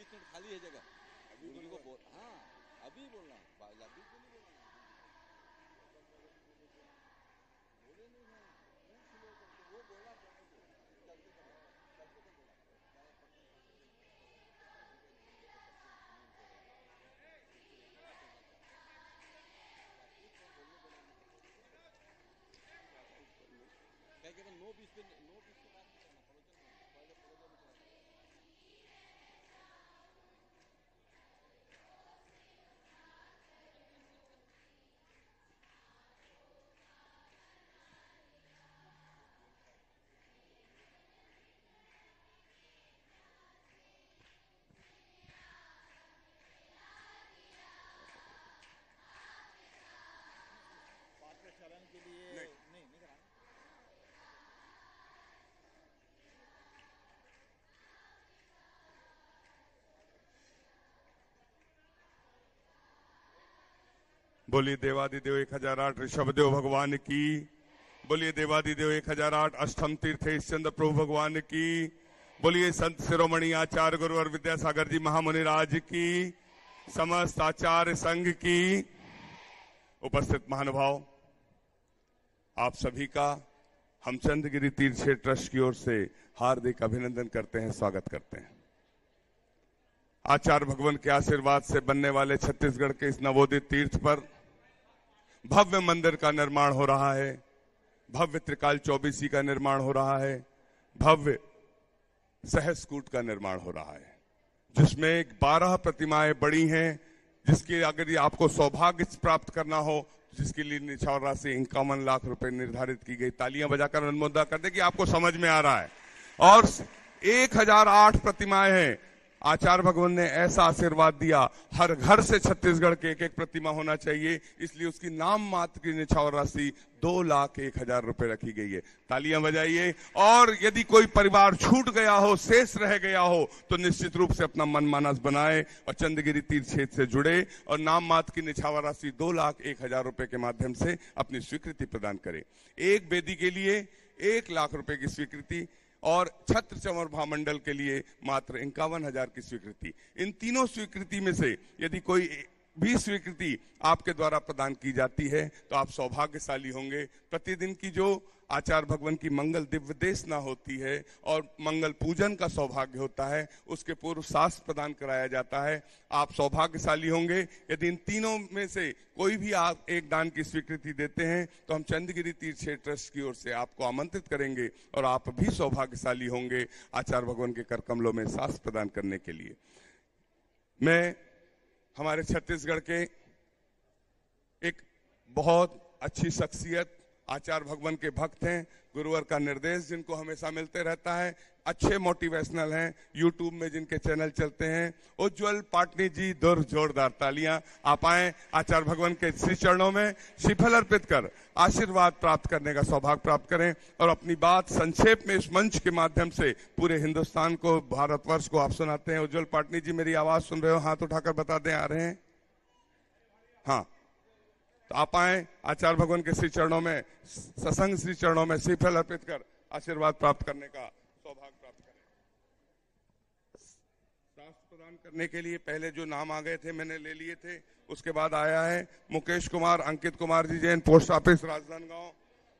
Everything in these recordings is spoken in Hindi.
20 मिनट खाली है जगह, अभी उनको बोल, हाँ अभी बोलना, अभी क्यों नहीं बोलना, बोले नहीं है, पूछ लो करके वो बोला, चलते चलते बोला क्या केवल 9-20 पे बात नहीं करना, प्रवचन पहले प्रवचन में चलन के लिए नहीं कराना। बोलिए देवादिदेव 1008 ऋषभदेव भगवान की, बोलिए देवादिदेव 1008 अष्टम तीर्थेश चंद्र प्रभु भगवान की, बोलिए संत शिरोमणि आचार्य गुरुवर विद्यासागर जी महामुनि राज की, समस्त आचार्य संघ की, उपस्थित महानुभाव, आप सभी का हम चंद्रगिरी तीर्थ क्षेत्र ट्रस्ट की ओर से हार्दिक अभिनंदन करते हैं, स्वागत करते हैं। आचार्य भगवान के आशीर्वाद से बनने वाले छत्तीसगढ़ के इस नवोदित तीर्थ पर भव्य मंदिर का निर्माण हो रहा है, भव्य त्रिकाल चौबीसी का निर्माण हो रहा है, भव्य सहस्कूट का निर्माण हो रहा है, जिसमें 12 प्रतिमाएं बड़ी हैं, जिसकी अगर आपको सौभाग्य प्राप्त करना हो, जिसके लिए निछावर राशि 51 लाख रुपए निर्धारित की गई। तालियां बजाकर अनुमोदन कर दे कि आपको समझ में आ रहा है। और 1008 प्रतिमाएं हैं। आचार्य भगवान ने ऐसा आशीर्वाद दिया, हर घर से छत्तीसगढ़ के एक प्रतिमा होना चाहिए, इसलिए उसकी नाम मात्र की निछावर राशि 2,01,000 रुपए रखी गई है। तालियां बजाइए। और यदि कोई परिवार छूट गया हो, शेष रह गया हो, तो निश्चित रूप से अपना मन मानस बनाए और चंद्रगिरी तीर्थ क्षेत्र से जुड़े और नाम मात्र की निछावर राशि 2,01,000 रुपए के माध्यम से अपनी स्वीकृति प्रदान करे। एक वेदी के लिए 1 लाख रुपए की स्वीकृति और छत्र चंवर महामंडल के लिए मात्र 51,000 की स्वीकृति। इन तीनों स्वीकृति में से यदि कोई भी स्वीकृति आपके द्वारा प्रदान की जाती है तो आप सौभाग्यशाली होंगे। प्रतिदिन की जो आचार्य भगवान की मंगल दिव्य देशना होती है और मंगल पूजन का सौभाग्य होता है, उसके पूर्व शास्त्र प्रदान कराया जाता है। आप सौभाग्यशाली होंगे। यदि इन तीनों में से कोई भी आप एक दान की स्वीकृति देते हैं तो हम चंद्रगिरी तीर्थ क्षेत्र ट्रस्ट की ओर से आपको आमंत्रित करेंगे और आप भी सौभाग्यशाली होंगे आचार्य भगवान के कर कमलों में शास्त्र प्रदान करने के लिए। मैं हमारे छत्तीसगढ़ के एक बहुत अच्छी शख्सियत आचार्य भगवान के भक्त हैं, गुरुवर का निर्देश जिनको हमेशा मिलते रहता है, अच्छे मोटिवेशनल हैं, यूट्यूब में जिनके चैनल चलते हैं, उज्जवल पाटनी जी, जोरदार तालियां। आप आए आचार्य भगवान के श्री चरणों में श्रीफल अर्पित कर आशीर्वाद प्राप्त करने का सौभाग्य प्राप्त करें और अपनी बात संक्षेप में इस मंच के माध्यम से पूरे हिंदुस्तान को, भारतवर्ष को आप सुनाते हैं। उज्जवल पाटनी जी मेरी आवाज सुन रहे हो? हाथ उठाकर बता दें, आ रहे हैं? हाँ, तो आप आए आचार्य भगवान के श्री चरणों में, सत्संग श्री चरणों में श्रीफल अर्पित कर आशीर्वाद प्राप्त करने का सौभाग्य प्राप्त करें। शास्त्र प्रदान करने के लिए पहले जो नाम आ गए थे मैंने ले लिए थे, उसके बाद आया है Mukesh Kumar, Ankit Kumar ji Jain, post office Rajnandgaon,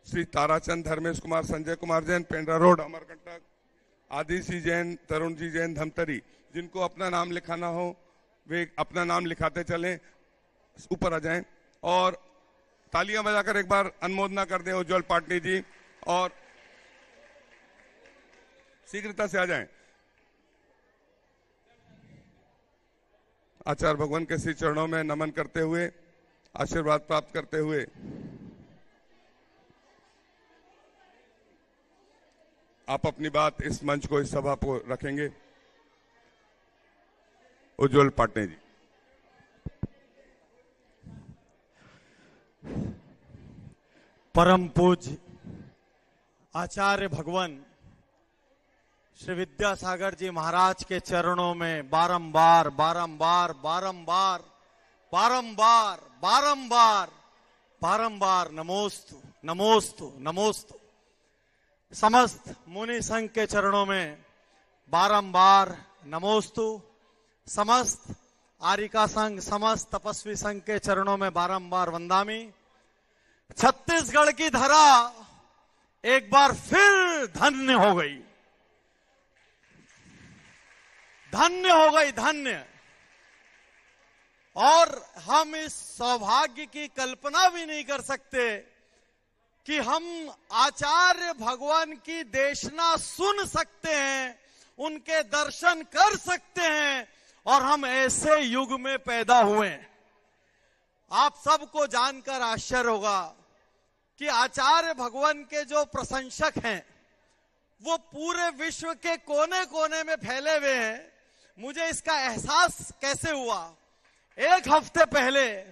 Shri Tarachand, Dharmesh Kumar, Sanjay Kumar Jain, Pendra Road, Amarkantak, Aadishi Jain, Tarun ji Jain, Dhamtari. जिनको अपना नाम लिखाना हो वे अपना नाम लिखाते चलें, ऊपर आ जाएं और तालियां बजाकर एक बार अनुमोदना कर दें उज्जवल पाटनी जी और शीघ्रता से आ जाएं। आचार्य भगवान के श्री चरणों में नमन करते हुए, आशीर्वाद प्राप्त करते हुए आप अपनी बात इस मंच को, इस सभा को रखेंगे। उज्जवल पाटनी जी। परम पूज्य आचार्य भगवान श्री विद्यासागर जी महाराज के चरणों में बारंबार बारंबार बारंबार बारंबार बारंबार बारंबार नमोस्तु नमोस्तु नमोस्तु। समस्त मुनि संघ के चरणों में बारंबार नमोस्तु। समस्त आरिका संघ, समस्त तपस्वी संघ के चरणों में बारंबार वंदामी। छत्तीसगढ़ की धरा एक बार फिर धन्य हो गई, धन्य हो गई, धन्य। और हम इस सौभाग्य की कल्पना भी नहीं कर सकते कि हम आचार्य भगवान की देशना सुन सकते हैं, उनके दर्शन कर सकते हैं, और हम ऐसे युग में पैदा हुए। आप सबको जानकर आश्चर्य होगा कि आचार्य भगवान के जो प्रशंसक हैं वो पूरे विश्व के कोने कोने में फैले हुए हैं। मुझे इसका एहसास कैसे हुआ? एक हफ्ते पहले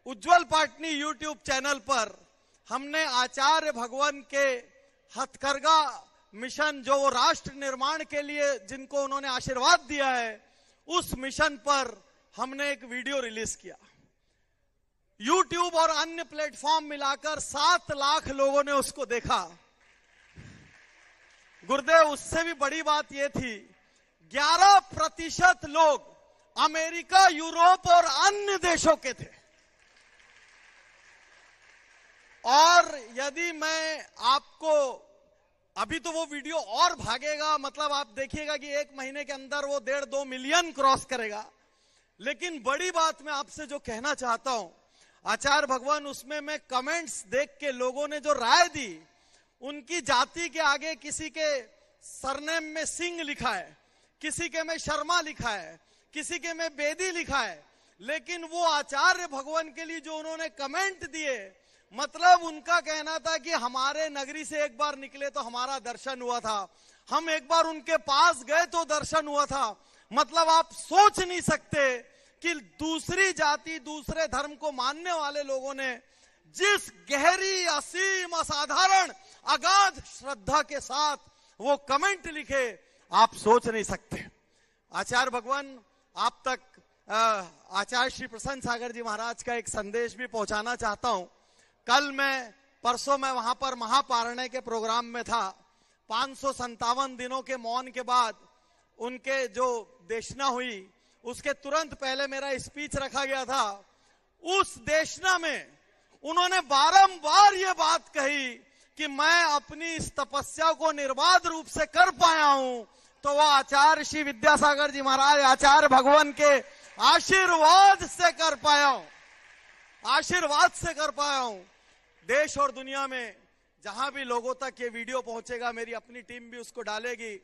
उज्जवल पाटनी यूट्यूब चैनल पर हमने आचार्य भगवान के हथकरघा मिशन, जो वो राष्ट्र निर्माण के लिए जिनको उन्होंने आशीर्वाद दिया है, उस मिशन पर हमने एक वीडियो रिलीज किया। यूट्यूब और अन्य प्लेटफॉर्म मिलाकर 7 लाख लोगों ने उसको देखा। गुरुदेव, उससे भी बड़ी बात यह थी 11% लोग अमेरिका, यूरोप और अन्य देशों के थे। और यदि मैं आपको, अभी तो वो वीडियो और भागेगा, मतलब आप देखिएगा कि 1 महीने के अंदर वो 1.5-2 मिलियन क्रॉस करेगा। लेकिन बड़ी बात मैं आपसे जो कहना चाहता हूं, आचार्य भगवान, उसमें मैं कमेंट्स देख के लोगों ने जो राय दी, उनकी जाति के आगे किसी के सरनेम में सिंह लिखा है, किसी के में शर्मा लिखा है, किसी के में बेदी लिखा है, लेकिन वो आचार्य भगवान के लिए जो उन्होंने कमेंट दिए, मतलब उनका कहना था कि हमारे नगरी से एक बार निकले तो हमारा दर्शन हुआ था, हम एक बार उनके पास गए तो दर्शन हुआ था। मतलब आप सोच नहीं सकते कि दूसरी जाति, दूसरे धर्म को मानने वाले लोगों ने जिस गहरी, असीम, असाधारण, अगाध श्रद्धा के साथ वो कमेंट लिखे, आप सोच नहीं सकते। आचार्य भगवान, आप तक आचार्य श्री प्रसन्न सागर जी महाराज का एक संदेश भी पहुंचाना चाहता हूं। परसों मैं वहां पर महापारणय के प्रोग्राम में था। 557 दिनों के मौन के बाद उनके जो देशना हुई, उसके तुरंत पहले मेरा स्पीच रखा गया था। उस देशना में उन्होंने बारंबार ये बात कही कि मैं अपनी इस तपस्या को निर्बाध रूप से कर पाया हूं तो वह आचार्य श्री विद्यासागर जी महाराज, आचार्य भगवान के आशीर्वाद से कर पाया हूं, आशीर्वाद से कर पाया हूं। देश और दुनिया में जहां भी लोगों तक ये वीडियो पहुंचेगा, मेरी अपनी टीम भी उसको डालेगी।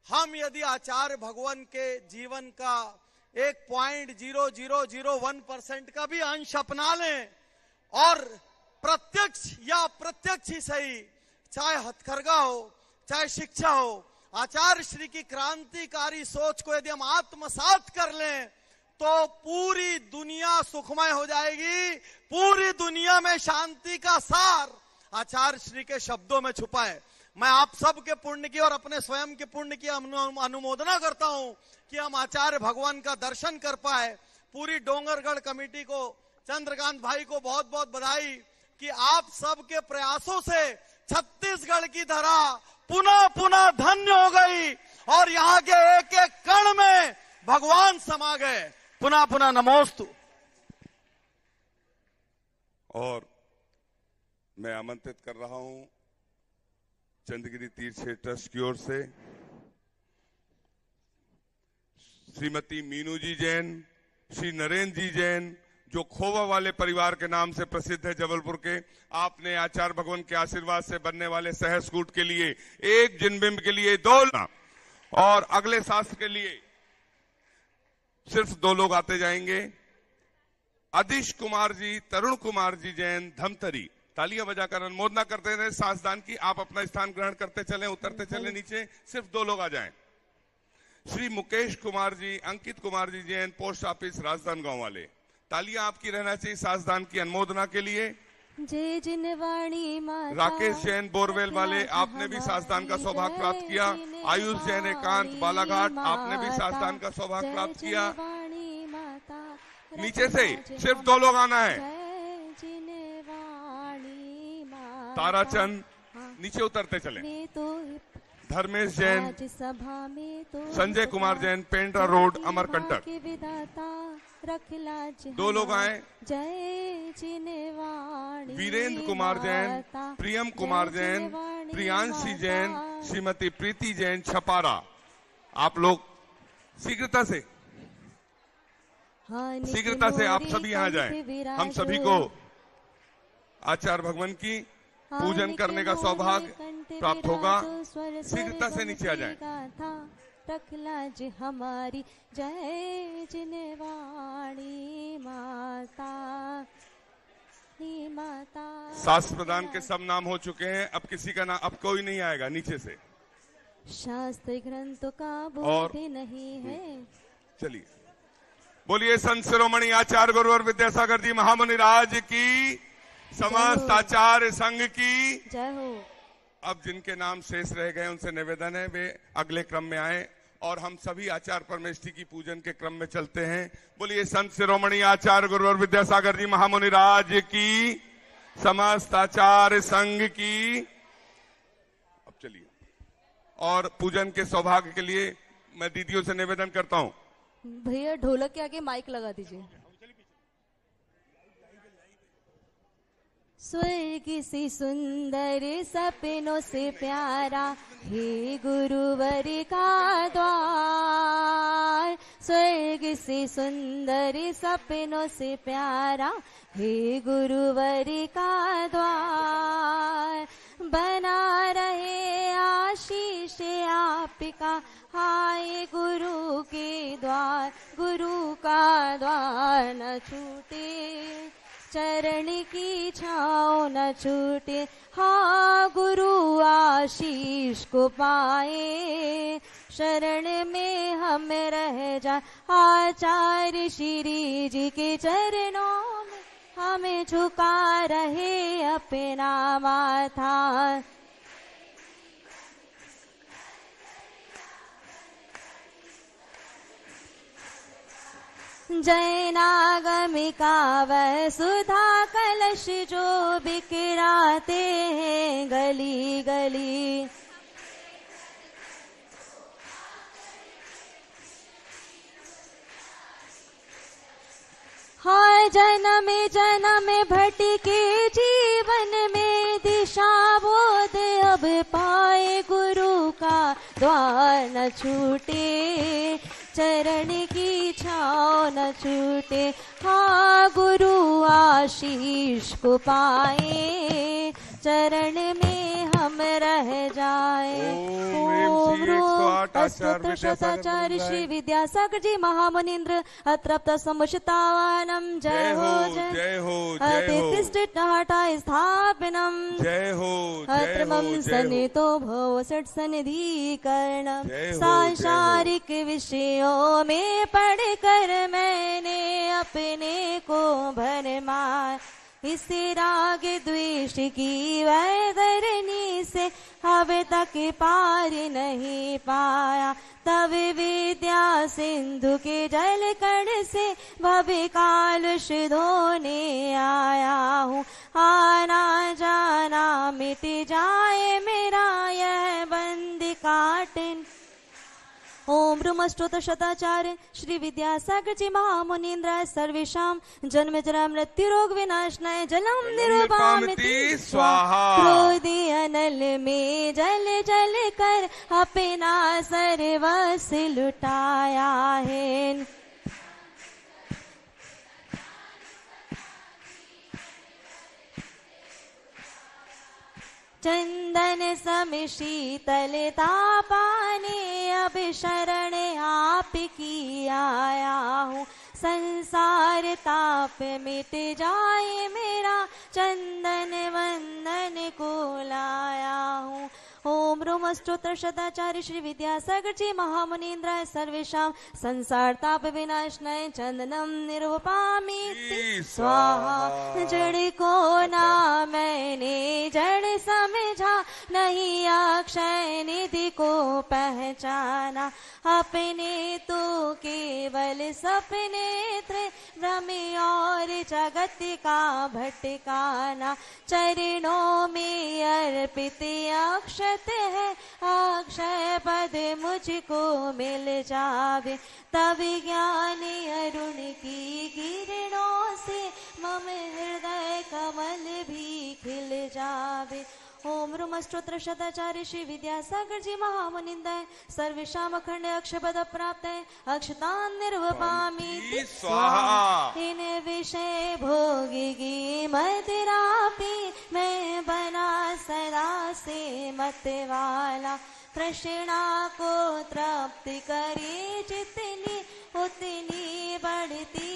हम यदि आचार्य भगवान के जीवन का 1.0001% का भी अंश अपना लें, और प्रत्यक्ष या अप्रत्यक्ष ही सही, चाहे हथकरघा हो, चाहे शिक्षा हो, आचार्य श्री की क्रांतिकारी सोच को यदि हम आत्मसात कर लें तो पूरी दुनिया सुखमय हो जाएगी। पूरी दुनिया में शांति का सार आचार्य श्री के शब्दों में छुपा है। मैं आप सब के पुण्य की और अपने स्वयं के पुण्य की अनुमोदना करता हूं कि हम आचार्य भगवान का दर्शन कर पाए। पूरी डोंगरगढ़ कमेटी को, चंद्रकांत भाई को बहुत बहुत बधाई कि आप सब के प्रयासों से छत्तीसगढ़ की धरा पुनः पुनः धन्य हो गई और यहाँ के एक एक कण में भगवान समा गए। पुनः पुनः नमोस्तु। और मैं आमंत्रित कर रहा हूं चंद्रगिरी तीर्थ क्षेत्र ट्रस्ट की ओर से श्रीमती मीनू जी जैन, श्री नरेंद्र जी जैन, जो खोवा वाले परिवार के नाम से प्रसिद्ध है जबलपुर के। आपने आचार्य भगवान के आशीर्वाद से बनने वाले सहस्कूट के लिए, एक जिनबिंब के लिए 2 और अगले शास्त्र के लिए सिर्फ 2 लोग आते जाएंगे। अदिश कुमार जी, तरुण कुमार जी जैन, धमतरी। तालियां बजाकर अनुमोदना करते रहे सासदान की। आप अपना स्थान ग्रहण करते चलें, उतरते चलें नीचे। सिर्फ 2 लोग आ जाएं। श्री मुकेश कुमार जी, अंकित कुमार जी जैन, पोस्ट ऑफिस राजधान गांव वाले। तालियां आपकी रहना चाहिए सासदान की अनुमोदना के लिए। जय जिनवाणी माता। राकेश जैन बोरवेल वाले, आपने भी सासदान का सौभाग्य प्राप्त किया। आयुष जैन एकांत बालाघाट, आपने भी सासदान का सौभाग्य प्राप्त किया। नीचे से सिर्फ 2 लोग आना है। ताराचंद, नीचे उतरते चले। धर्मेश जैन, सभा में तो संजय कुमार जैन, पेंड्रा रोड, अमरकंटक। विधाता रख लाज 2 लोग आए। जय जिनवाणी वीरेंद्र कुमार जैन, प्रियम कुमार जैन, प्रियांशी जैन, श्रीमती प्रीति जैन, छपारा। आप लोग शीघ्रता से आप सभी यहाँ जाएं। हम सभी को आचार्य भगवान की पूजन करने का सौभाग्य प्राप्त होगा। शीघ्रता से नीचे आ जाएं। रख लाज हमारी जय जिनवाणी माता माता। शास्त्र प्रदान के सब नाम हो चुके हैं। अब किसी का नाम, अब कोई नहीं आएगा नीचे से। शास्त्र ग्रंथों का बोध नहीं है। चलिए बोलिए संत शिरोमणि आचार्य गुरुवर विद्यासागर जी महामुनि राज की, समस्त आचार्य संघ की जय हो। अब जिनके नाम शेष रह गए उनसे निवेदन है वे अगले क्रम में आए और हम सभी आचार्य परमेष्ठी की पूजन के क्रम में चलते हैं। बोलिए संत शिरोमणि आचार्य गुरुवर विद्यासागर जी महामुनि राज की, समस्त आचार्य संघ की। अब चलिए और पूजन के सौभाग्य के लिए मैं दीदियों से निवेदन करता हूं, भैया ढोलक के आगे माइक लगा दीजिए। स्वर्ग से सुंदर सपनों से प्यारा हे गुरुवर का द्वार। स्वर्ग से सुंदर सपनों से प्यारा हे गुरुवर का द्वार। बना रहे आशीष आपका हाय गुरु के द्वार। गुरु का द्वार न छूटे, चरण की छाँव न छूटे। हाँ गुरु आशीष को पाए, शरण में हम रह जाए। आचार्य श्री जी के चरणों में हमें झुका रहे अपना माथा। जैनागमिका वह सुधा कलश जो बिखराते हैं गली गली। हाँ जन्म जन्म भटके जीवन में दिशा बोध अब पाए। गुरु का द्वार न छूटे, चरण की छाँव न छूटे। हाँ गुरु आशीष को पाए, चरण में हम रह जाए। आचार्य श्री विद्यासागर जी महामुनीन्द्र अतृप्त समुचितावानम। जय हो जय हो अतिष्ठा स्थापनम। जय हो अत्रमं सनितो भव षट सनिधिकरणम। सांसारिक विषयों में पढ़कर मैंने अपने को भरमाया। इस राग द्वेष की वैतरणी से अब तक पार नहीं पाया। तब विद्या सिंधु के जल कण से भव कालुष धोने आया हूँ। आना जाना मिट जाए मेरा यह बंद काटन। ओम ब्रह्मस्तोत्र शताचार्य श्री विद्यासागर जी महामुनीन्द्र सर्वेषां जन्म जरा मृत्यु रोग विनाशनाय जलम निरुपामिति स्वाहा। क्रोधी अनल में जल जल कर अपना सर्वस्व लुटाया है। चंदन सम शीतलता पाने अब शरण आप की आया हूँ। संसार ताप मिट जाए मेरा चंदन वंदन को लाया हूँ। ओम ब्रह्मस्तोत्र शताचार्य श्री विद्यासागर जी महामुनीन्द्र सर्वेषां संसार ताप विनाशनाय चंदनम निरूपामि स्वाहा। जड़ को ना मैंने जड़ समझा, नहीं अक्षय निधि को पहचाना। अपने तो केवल सपने रमे और जगत का भटकाना, चरणों में अर्पित अक्षत है, अक्षय पद मुझको मिल जावे, तब ज्ञान अरुण की किरणों से मम हृदय कमल भी खिल जावे। ओम रूम अष्टोत्तर शताचार्य श्री विद्यासागर जी महामुनिंदय सर्वेशाम अखंड अक्षपद प्राप्त अक्षतान निर्वपामि स्वाहा। इन विषय भोगी मदिरा पी, मैं बना सदा से मत वाला, तृष्णा को तृप्त करे जितनी उतनी बढ़ती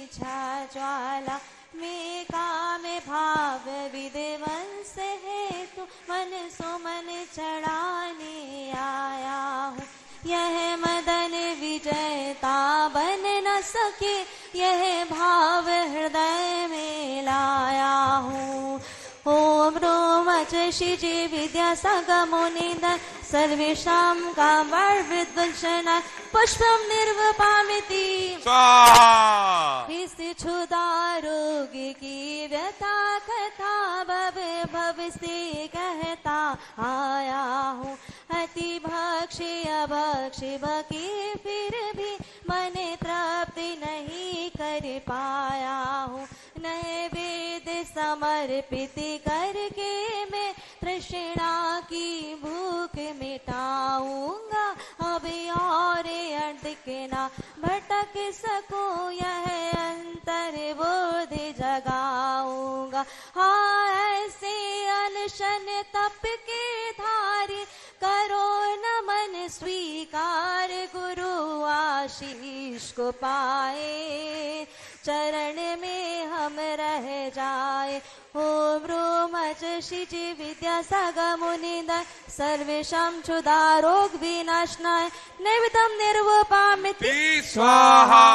इच्छा ज्वाला, मैं काम भाव विद्वंस हेतु मन सुमन चढ़ाने आया हूँ, यह मदन विजयता बन न सके, यह भाव हृदय में लाया हूँ। ओम रोम श्री जी विद्यासागमोनिंदय सर्वेषां कामविद्वंसनाय पुष्पं निर्वपामिति स्वाहा। इस क्षुधा रोग की व्यथा कथा भव से कहता आया हूँ, अति भक्षी अभक्षी भकी फिर भी मन तृप्त नहीं कर पाया हूँ, नैवेद्य समर्पित करके मैं तृष्णा की भूख मिटाऊंगा, अब और अटक ना भटक सकूं, यह अंतर बोध जगाऊंगा। हाँ ऐसे अनशन तप के धारी करो नमन स्वीकार, गुरु आशीष को पाए चरण में हम रह जाए। ओम रोम श्री जी विद्यासागमोनिंदय सर्वेषां क्षुधा रोग विनाशनाय नैवेद्यं निर्वपामिति स्वाहा।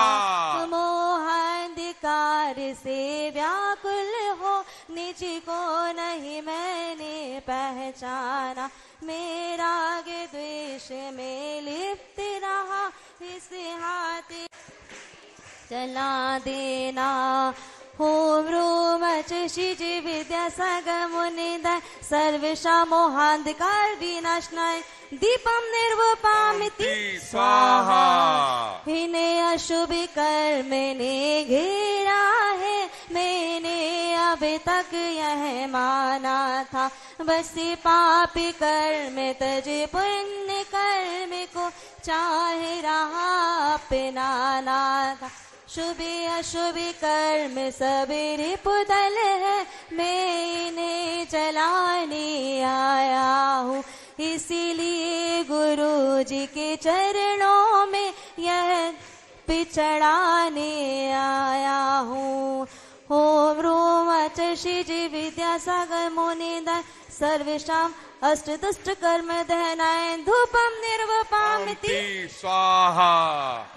मोहांधकार से व्याकुल हो, निज को नहीं मैंने पहचाना, मेरा आगे द्वेष में लिप्त रहा, इस हाथ चला देना। ओम रोम श्री जी विद्यासागमोनिंदय सर्वेषां मोहांधकार विनाशनाय दीपं निर्वपामिति स्वाहा। इन्हें अशुभ कर्म ने घेरा है, मैंने अभी तक यह माना था, बस पापी कर्म तज पुण्य कर्म को चाहे रहा अपनाना था, शुभ अशुभ कर्म सब रिपुदल है, मैं इन्हें चलाने आया हूँ, इसीलिए गुरु जी के चरणों में यह पिछड़ाने आया हूँ। ओम रोम श्री जी विद्यासागमोनिंदय सर्वेषां अष्टदुष्ट कर्म दहनाय धूपं निर्वपामिति स्वाहा।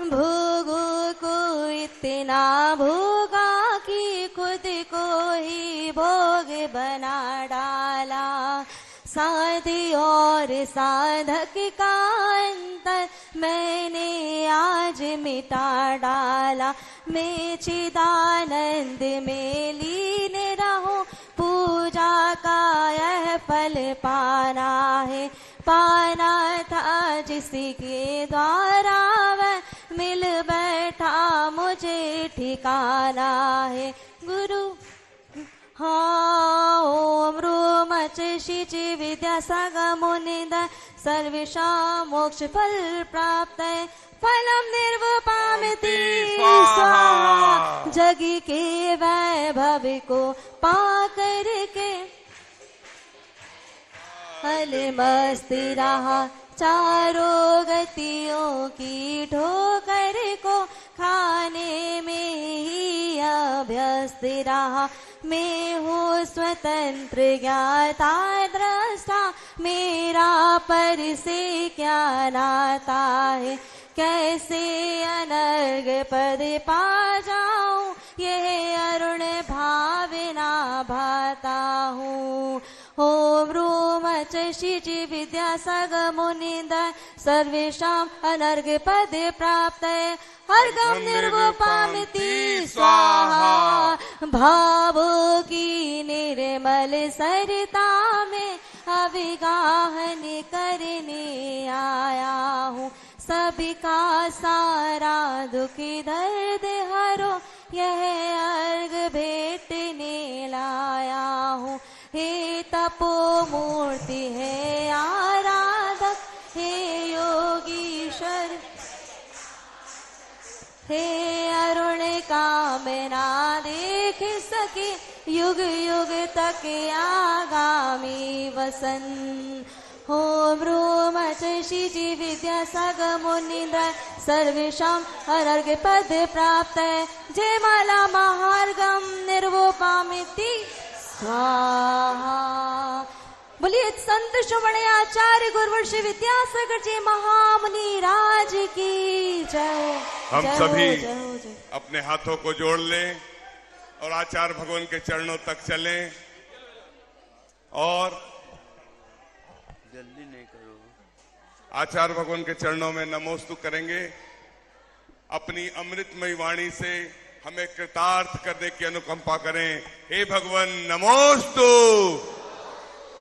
भोगों को इतना भोगा कि खुद को ही भोग बना डाला, साधि और साधक का अंतर मैंने आज मिटा डाला, मैं चिदानंद में लीन रहूं, पूजा का यह फल पाना है, पाना था जिसके द्वारा वह मिल बैठा मुझे ठिकाना है। गुरु हाँ ओम रोम श्री जी विद्यासागमोनिंदय सर्वेषां मोक्ष फल प्राप्त है, फलम निर्वपामिति स्वाहा। जग के वैभव को पा करके फल मस्त रहा, चारों गतियों की ठोकर को खाने में ही अभ्यस्त रहा, मैं हूँ स्वतंत्र ज्ञाता दृष्टा, मेरा पर से क्या नाता है, कैसे अनर्ग पद पा जाऊं, यह अरुण भावना भाता हूँ। ओम रोम श्री जी विद्यासागमोनिंदय सर्वेषाम् अनर्घ्य पदे प्राप्तये अर्घ्यं निर्वपामिति स्वाहा। भावों की निर्मल सरिता में अभिगाहन करने आया हूँ। सभी का सारा दुख दर्द हरो यह अर्घ भेटने लाया हूँ। हे तपो मूर्ति है आराधक, हे योगीश्वर, हे अरुण कामना देख सके युग युग तक आगामी वसन। ओम रूम श्री विद्यासागर मुनीन्द्र सर्वेषाम् अनर्घ्य पदे प्राप्तये जयमाला महार्घ्यं निर्वपामिति स्वाहा। बोलिए संत श्रवण आचार्य गुरुवर्षि विद्यासागर जी महामुनि राज की जय। हम सभी अपने हाथों को जोड़ लें और आचार्य भगवान के चरणों तक चलें और जल्दी नहीं करो। आचार्य भगवान के चरणों में नमोस्तु करेंगे। अपनी अमृतमयी वाणी से हमें कृतार्थ करने की अनुकंपा करें। हे भगवान नमोस्तु।